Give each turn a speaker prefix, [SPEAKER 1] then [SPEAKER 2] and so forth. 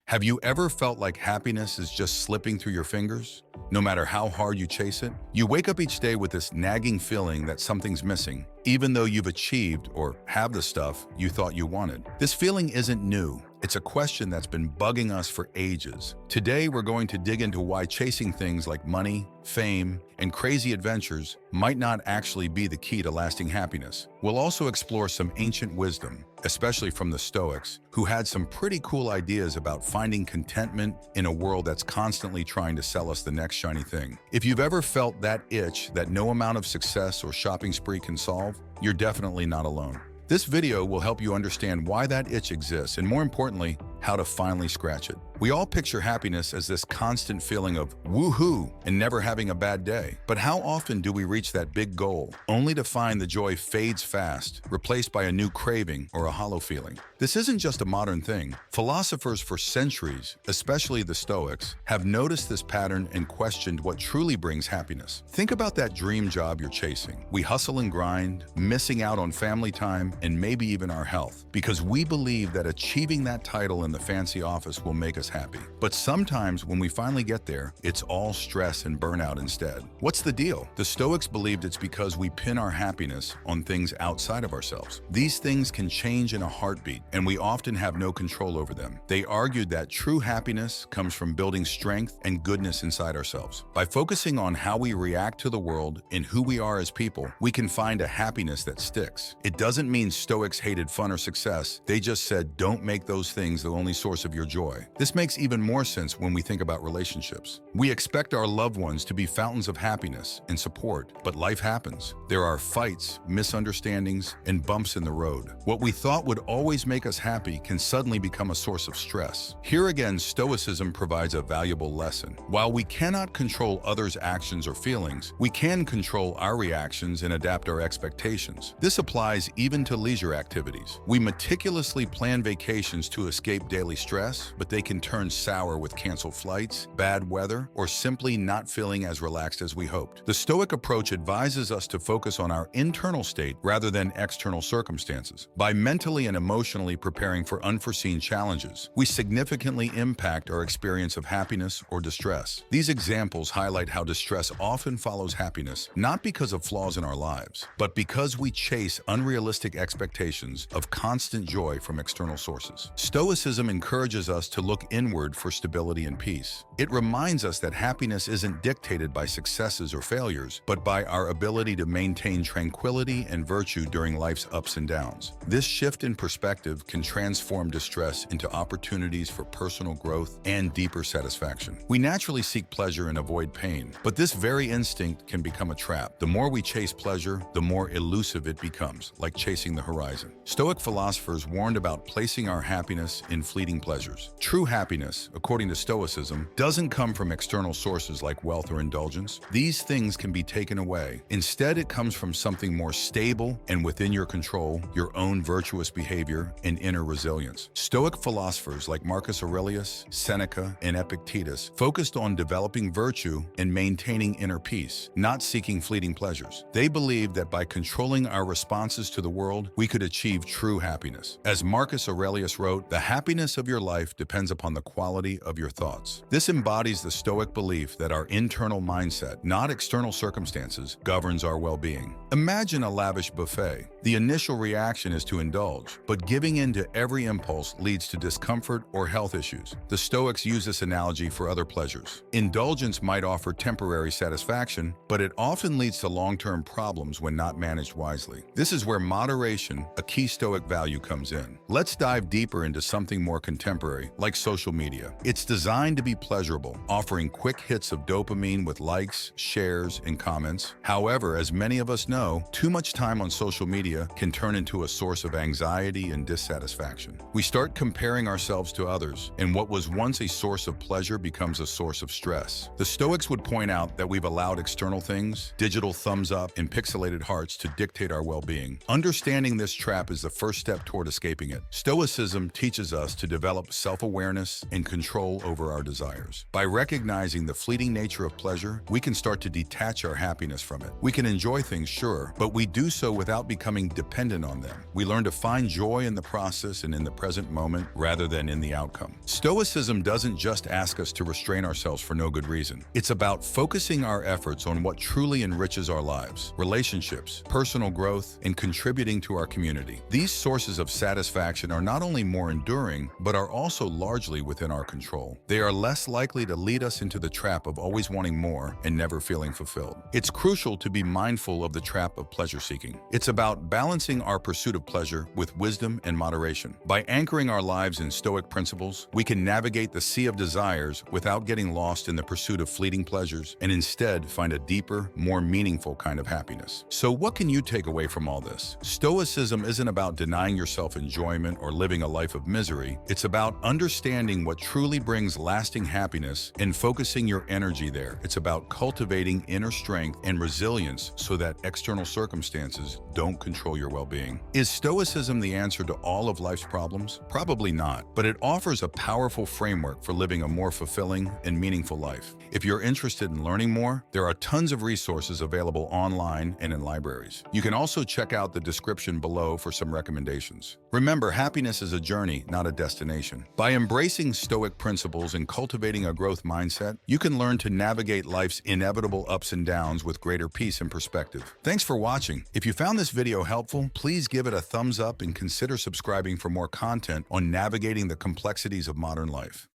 [SPEAKER 1] Have you ever felt like happiness is just slipping through your fingers, no matter how hard you chase it? You wake up each day with this nagging feeling that something's missing, even though you've achieved or have the stuff you thought you wanted. This feeling isn't new. It's a question that's been bugging us for ages. Today, we're going to dig into why chasing things like money, fame, and crazy adventures might not actually be the key to lasting happiness. We'll also explore some ancient wisdom, especially from the Stoics, who had some pretty cool ideas about finding contentment in a world that's constantly trying to sell us the next shiny thing. If you've ever felt that itch that no amount of success or shopping spree can solve, you're definitely not alone. This video will help you understand why that itch exists and, more importantly, how to finally scratch it. We all picture happiness as this constant feeling of woohoo and never having a bad day. But how often do we reach that big goal, only to find the joy fades fast, replaced by a new craving or a hollow feeling? This isn't just a modern thing. Philosophers for centuries, especially the Stoics, have noticed this pattern and questioned what truly brings happiness. Think about that dream job you're chasing. We hustle and grind, missing out on family time and maybe even our health, because we believe that achieving that title in the fancy office will make us happy. But sometimes when we finally get there, it's all stress and burnout instead. What's the deal? The Stoics believed it's because we pin our happiness on things outside of ourselves. These things can change in a heartbeat, and we often have no control over them. They argued that true happiness comes from building strength and goodness inside ourselves. By focusing on how we react to the world and who we are as people, we can find a happiness that sticks. It doesn't mean Stoics hated fun or success. They just said don't make those things the only source of your joy. This makes even more sense when we think about relationships. We expect our loved ones to be fountains of happiness and support, but life happens. There are fights, misunderstandings, and bumps in the road. What we thought would always make us happy can suddenly become a source of stress. Here again, Stoicism provides a valuable lesson. While we cannot control others' actions or feelings, we can control our reactions and adapt our expectations. This applies even to leisure activities. We meticulously plan vacations to escape daily stress, but they can turn sour with canceled flights, bad weather, or simply not feeling as relaxed as we hoped. The Stoic approach advises us to focus on our internal state rather than external circumstances. By mentally and emotionally preparing for unforeseen challenges, we significantly impact our experience of happiness or distress. These examples highlight how distress often follows happiness, not because of flaws in our lives, but because we chase unrealistic expectations of constant joy from external sources. Stoicism encourages us to look inward for stability and peace. It reminds us that happiness isn't dictated by successes or failures, but by our ability to maintain tranquility and virtue during life's ups and downs. This shift in perspective can transform distress into opportunities for personal growth and deeper satisfaction. We naturally seek pleasure and avoid pain, but this very instinct can become a trap. The more we chase pleasure, the more elusive it becomes, like chasing the horizon. Stoic philosophers warned about placing our happiness in fleeting pleasures. True happiness, according to Stoicism, doesn't come from external sources like wealth or indulgence. These things can be taken away. Instead, it comes from something more stable and within your control, your own virtuous behavior and inner resilience. Stoic philosophers like Marcus Aurelius, Seneca, and Epictetus focused on developing virtue and maintaining inner peace, not seeking fleeting pleasures. They believed that by controlling our responses to the world, we could achieve true happiness. As Marcus Aurelius wrote, "The happiness of your life depends upon the quality of your thoughts." This embodies the Stoic belief that our internal mindset, not external circumstances, governs our well-being. Imagine a lavish buffet. The initial reaction is to indulge, but giving in to every impulse leads to discomfort or health issues. The Stoics use this analogy for other pleasures. Indulgence might offer temporary satisfaction, but it often leads to long-term problems when not managed wisely. This is where moderation, a key Stoic value, comes in. Let's dive deeper into something more contemporary, like social media. It's designed to be pleasurable, offering quick hits of dopamine with likes, shares, and comments. However, as many of us know, too much time on social media can turn into a source of anxiety and dissatisfaction. We start comparing ourselves to others, and what was once a source of pleasure becomes a source of stress. The Stoics would point out that we've allowed external things, digital thumbs up, and pixelated hearts to dictate our well-being. Understanding this trap is the first step toward escaping it. Stoicism teaches us to develop self-awareness and control over our desires. By recognizing the fleeting nature of pleasure, we can start to detach our happiness from it. We can enjoy things, sure, but we do so without becoming dependent on them. We learn to find joy in the process and in the present moment rather than in the outcome. Stoicism doesn't just ask us to restrain ourselves for no good reason. It's about focusing our efforts on what truly enriches our lives, relationships, personal growth, and contributing to our community. These sources of satisfaction are not only more enduring, but are also largely within our control. They are less likely to lead us into the trap of always wanting more and never feeling fulfilled. It's crucial to be mindful of the trap of pleasure seeking. It's about balancing our pursuit of pleasure with wisdom and moderation. By anchoring our lives in Stoic principles, we can navigate the sea of desires without getting lost in the pursuit of fleeting pleasures and instead find a deeper, more meaningful kind of happiness. So what can you take away from all this? Stoicism isn't about denying yourself enjoyment or living a life of misery. It's about understanding what truly brings lasting happiness and focusing your energy there. It's about cultivating inner strength and resilience so that external circumstances don't control your well-being. Is Stoicism the answer to all of life's problems? Probably not, but it offers a powerful framework for living a more fulfilling and meaningful life. If you're interested in learning more, there are tons of resources available online and in libraries. You can also check out the description below for some recommendations. Remember, happiness is a journey, not a destination. By embracing Stoic principles and cultivating a growth mindset, you can learn to navigate life's inevitable ups and downs with greater peace and perspective. Thanks for watching. If you found this video helpful, please give it a thumbs up and consider subscribing for more content on navigating the complexities of modern life.